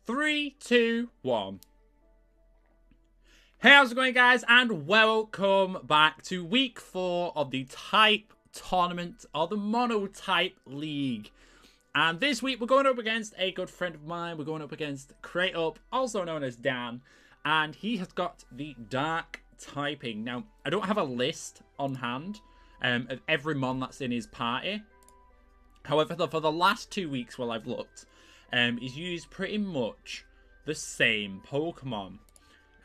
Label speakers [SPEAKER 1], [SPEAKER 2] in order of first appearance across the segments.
[SPEAKER 1] 3, 2, 1. Hey, how's it going, guys? And welcome back to week 4 of the Type Tournament, or the Monotype League. And this week, we're going up against a good friend of mine. We're going up against CrateUp, also known as Dan. And he has got the Dark Typing. Now, I don't have a list on hand of every mon that's in his party. However, for the last 2 weeks while I've looked, he's used pretty much the same Pokemon.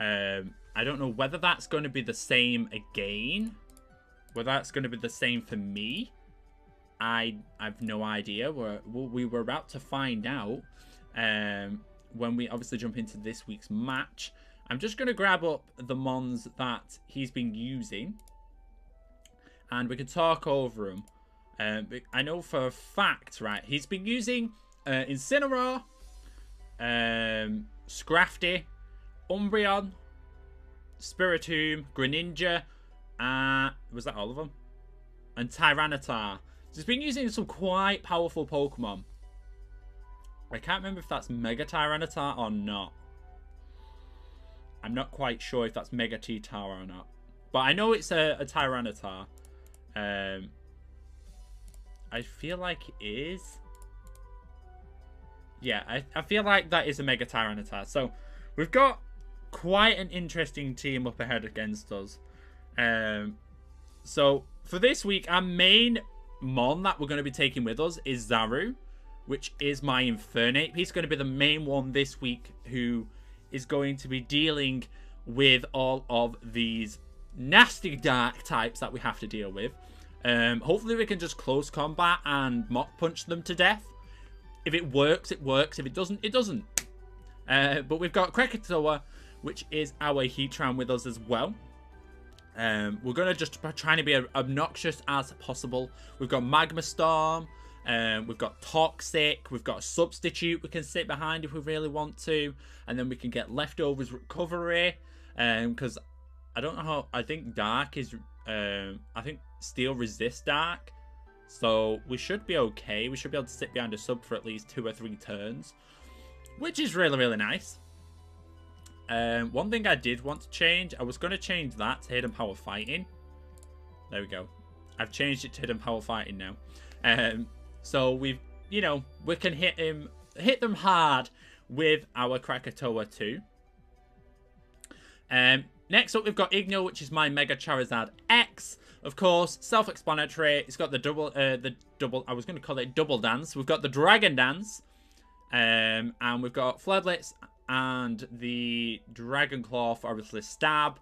[SPEAKER 1] I don't know whether that's going to be the same again. Whether that's going to be the same for me. I've no idea. We were about to find out when we obviously jump into this week's match. I'm just going to grab up the mons that he's been using. And we can talk over them. I know for a fact, right, he's been using Incineroar, Scrafty, Umbreon, Spiritomb, Greninja, was that all of them? And Tyranitar. So he's been using some quite powerful Pokemon. I can't remember if that's Mega Tyranitar or not. I'm not quite sure if that's Mega T-Tar or not. But I know it's a Tyranitar. I feel like it is. Yeah, I feel like that is a Mega Tyranitar. So we've got quite an interesting team up ahead against us. So for this week, our main mon that we're going to be taking with us is Zaru, which is my Infernape. He's going to be the main one this week who is going to be dealing with all of these nasty dark types that we have to deal with. Hopefully we can just close combat and Mach Punch them to death. If it works, it works. If it doesn't, it doesn't. But we've got Krakatoa, which is our Heatran, with us as well. We're going to just try to be as obnoxious as possible. We've got Magma Storm. We've got Toxic. We've got a Substitute we can sit behind if we really want to. And then we can get Leftovers Recovery. Because I don't know how... I think Dark is... I think Steel resists Dark. So we should be okay. We should be able to sit behind a sub for at least 2 or 3 turns. Which is really, really nice. One thing I did want to change. I was going to change that to Hidden Power Fighting. There we go. I've changed it to Hidden Power Fighting now. So we've, you know, we can hit them hard with our Krakatoa too. Next up, we've got Igno, which is my Mega Charizard X. Of course, self-explanatory. It's got the double. I was going to call it Double Dance. We've got the Dragon Dance, and we've got Flare Blitz and the Dragon Claw for obviously stab.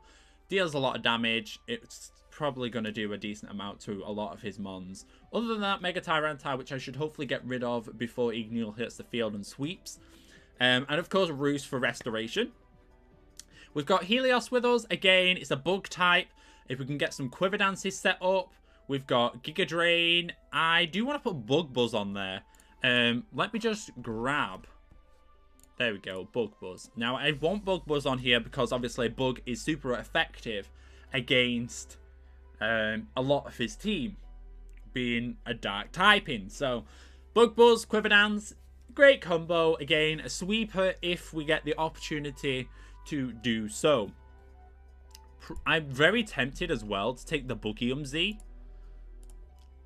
[SPEAKER 1] Deals a lot of damage. It's probably going to do a decent amount to a lot of his mons. Other than that, Mega Tyranitar, which I should hopefully get rid of before Igneel hits the field and sweeps. And of course, Roost for restoration. We've got Helios with us. Again, it's a bug type. If we can get some Quiver Dances set up. We've got Giga Drain. I do want to put Bug Buzz on there. Let me just grab... There we go, Bug Buzz. Now, I want Bug Buzz on here because obviously Bug is super effective against a lot of his team, being a Dark typing. So, Bug Buzz, Quiver Dance, great combo. Again, a sweeper if we get the opportunity to do so. I'm very tempted as well to take the Boogium Z.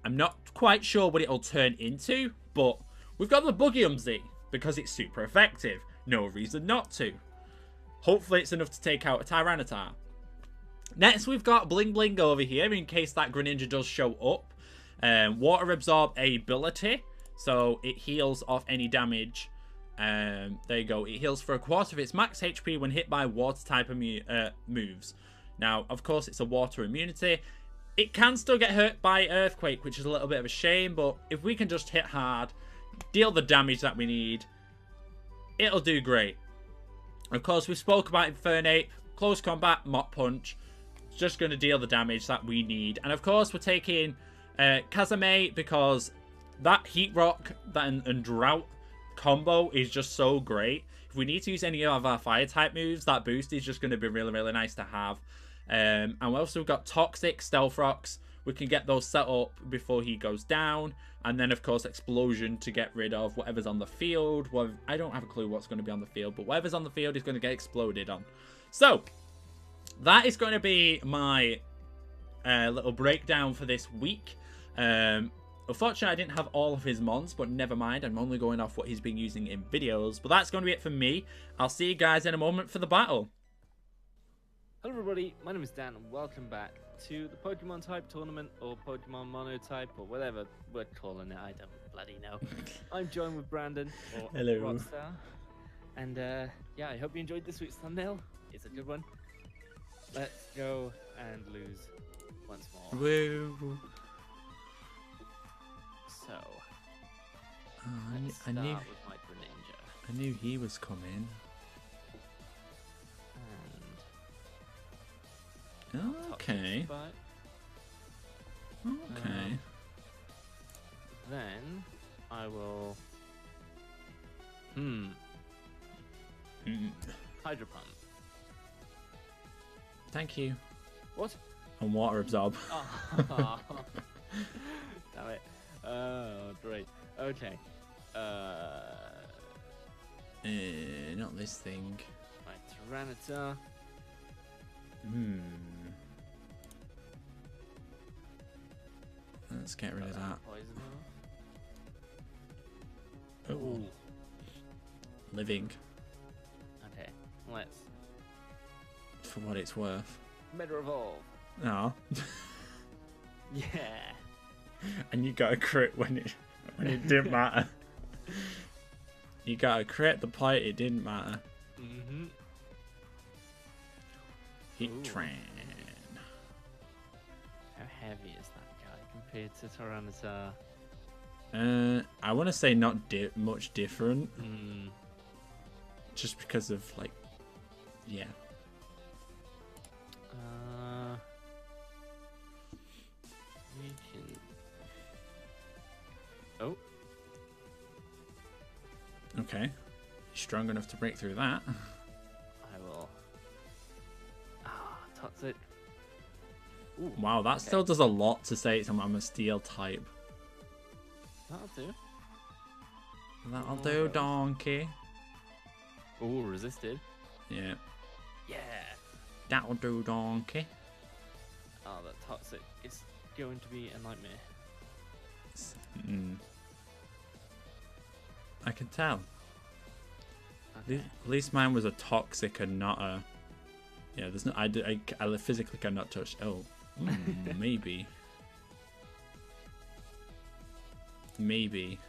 [SPEAKER 1] I'm not quite sure what it'll turn into, but we've got the Boogium Z because it's super effective. No reason not to. Hopefully it's enough to take out a Tyranitar. Next, we've got Bling Bling over here in case that Greninja does show up. Water Absorb ability, so it heals off any damage. There you go. It heals for a quarter of its max HP when hit by water type moves. Now, of course, it's a water immunity. It can still get hurt by Earthquake, which is a little bit of a shame. But if we can just hit hard, deal the damage that we need, it'll do great. Of course, we spoke about Infernape. Close combat, Mach Punch. It's just going to deal the damage that we need. And of course, we're taking Kazame because that Heat Rock and Drought combo is just so great. If we need to use any of our fire type moves, that boost is just going to be really, really nice to have. And we also got Toxic, Stealth Rocks, We can get those set up before he goes down. And then, of course, explosion to get rid of whatever's on the field. Well, I don't have a clue what's going to be on the field, but whatever's on the field is going to get exploded on. So, that is going to be my little breakdown for this week. Unfortunately, I didn't have all of his mons, but never mind. I'm only going off what he's been using in videos. But that's going to be it for me. I'll see you guys in a moment for the battle.
[SPEAKER 2] Hello everybody, my name is Dan and welcome back to the Pokemon type tournament or Pokemon Monotype or whatever we're calling it, I don't bloody know. I'm joined with Brandon or
[SPEAKER 1] Hello.
[SPEAKER 2] Rockstar. And yeah, I hope you enjoyed this week's thumbnail. It's a good one. Let's go and lose once more.
[SPEAKER 1] Woo.
[SPEAKER 2] So,
[SPEAKER 1] I knew
[SPEAKER 2] with my Greninja.
[SPEAKER 1] I knew he was coming. Okay. Okay.
[SPEAKER 2] Then I will. Hydro Pump.
[SPEAKER 1] Thank you.
[SPEAKER 2] What?
[SPEAKER 1] And water absorb.
[SPEAKER 2] Oh. Damn it. Oh, great. Okay.
[SPEAKER 1] Not this thing.
[SPEAKER 2] My Tyranitar.
[SPEAKER 1] Let's get rid of that.
[SPEAKER 2] Poison.
[SPEAKER 1] Oh. Living.
[SPEAKER 2] Okay, let's.
[SPEAKER 1] For what it's worth.
[SPEAKER 2] Meta Evolve.
[SPEAKER 1] No.
[SPEAKER 2] Yeah.
[SPEAKER 1] And you got a crit when it didn't matter. You got a crit the point it didn't matter. Heat Train.
[SPEAKER 2] How heavy is that guy compared to Tyranitar?
[SPEAKER 1] I want to say not much different.
[SPEAKER 2] Hmm.
[SPEAKER 1] Just because of like, yeah.
[SPEAKER 2] We can. Oh.
[SPEAKER 1] Okay. You're strong enough to break through that.
[SPEAKER 2] I will. Toxic. Ooh,
[SPEAKER 1] Wow, that still does a lot to say I'm a steel type.
[SPEAKER 2] That'll do.
[SPEAKER 1] That'll do, donkey.
[SPEAKER 2] Ooh, resisted.
[SPEAKER 1] Yeah.
[SPEAKER 2] Yeah.
[SPEAKER 1] That'll do, donkey.
[SPEAKER 2] Oh, that toxic is going to be a nightmare.
[SPEAKER 1] I can tell.
[SPEAKER 2] Okay.
[SPEAKER 1] At least mine was a toxic and not a. Yeah, there's no. I physically cannot touch. Oh, maybe. Maybe.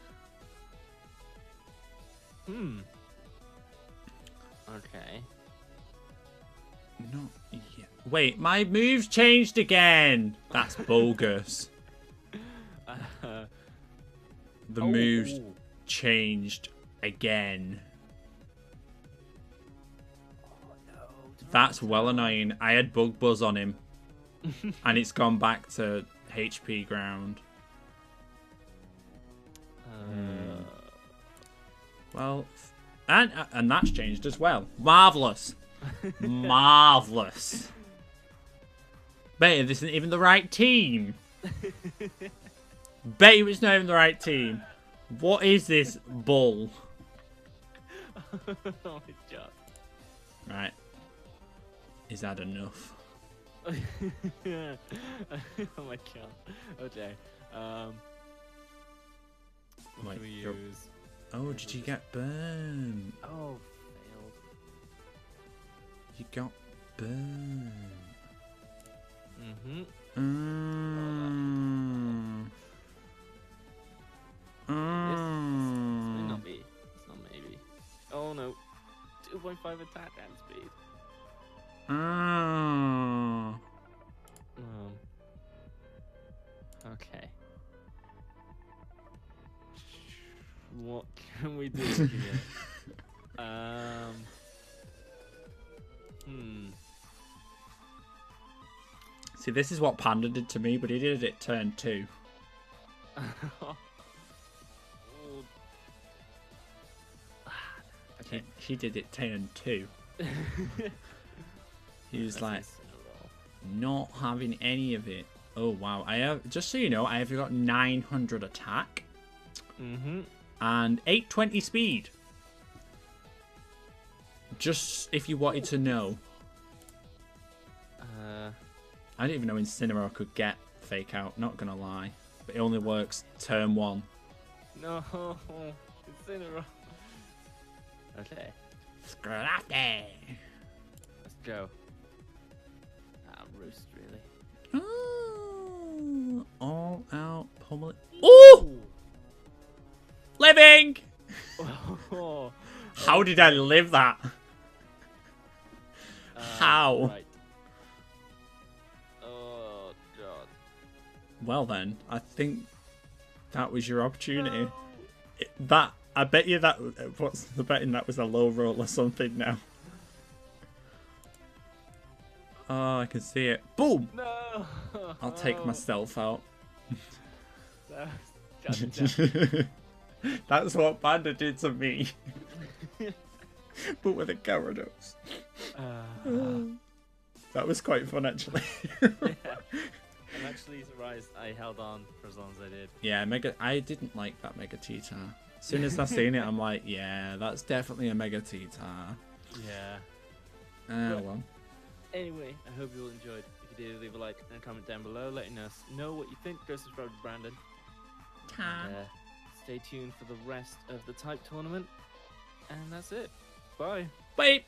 [SPEAKER 2] Okay.
[SPEAKER 1] Not yet. Wait, my moves changed again. That's bogus. The moves changed again.
[SPEAKER 2] Oh, no.
[SPEAKER 1] That's well annoying. I had Bug Buzz on him. And it's gone back to HP ground. Well, and that's changed as well. Marvelous. Marvelous. Bet this isn't even the right team. Bet you it's not even the right team. What is this bull?
[SPEAKER 2] Oh my god.
[SPEAKER 1] Right. Is that enough?
[SPEAKER 2] Oh my god. Okay. What
[SPEAKER 1] Wait,
[SPEAKER 2] do we use?
[SPEAKER 1] Oh, did you get burned?
[SPEAKER 2] Oh, failed.
[SPEAKER 1] You got burned.
[SPEAKER 2] This may not be. It's not maybe. Oh no. 2.5 attack and speed. Okay. What can we do here?
[SPEAKER 1] See, this is what Panda did to me, but he did it turn 2.
[SPEAKER 2] Okay.
[SPEAKER 1] He did it turn 2. He was like, not having any of it. Oh, wow. I have, just so you know, I have got 900 attack.
[SPEAKER 2] Mm-hmm.
[SPEAKER 1] And 820 speed. Just if you wanted to know. I didn't even know Incineroar could get Fake Out, not gonna lie. But it only works turn 1.
[SPEAKER 2] No, Incineroar. Okay.
[SPEAKER 1] Scrappy.
[SPEAKER 2] Let's go. Ah, Roost, really.
[SPEAKER 1] Ooh, all out public. Ooh! Living!
[SPEAKER 2] Oh,
[SPEAKER 1] How did I live that? How?
[SPEAKER 2] Right. Oh, God.
[SPEAKER 1] Well then, I think that was your opportunity.
[SPEAKER 2] No.
[SPEAKER 1] That, I bet you that, what's the betting that was a low roll or something now. Oh, I can see it. Boom!
[SPEAKER 2] No.
[SPEAKER 1] I'll take myself out.
[SPEAKER 2] Gotcha.
[SPEAKER 1] That's what Panda did to me. But with a Gyarados. That was quite fun, actually.
[SPEAKER 2] Yeah. I'm actually surprised I held on for as long as I did.
[SPEAKER 1] Yeah, I didn't like that Mega T-Tar. As soon as I seen it, I'm like, yeah, that's definitely a Mega T-Tar.
[SPEAKER 2] Yeah.
[SPEAKER 1] Oh, well.
[SPEAKER 2] Anyway, I hope you all enjoyed. If you did, leave a like and a comment down below letting us know what you think. Go subscribe to Brandon. And, stay tuned for the rest of the type tournament. And that's it. Bye.
[SPEAKER 1] Bye.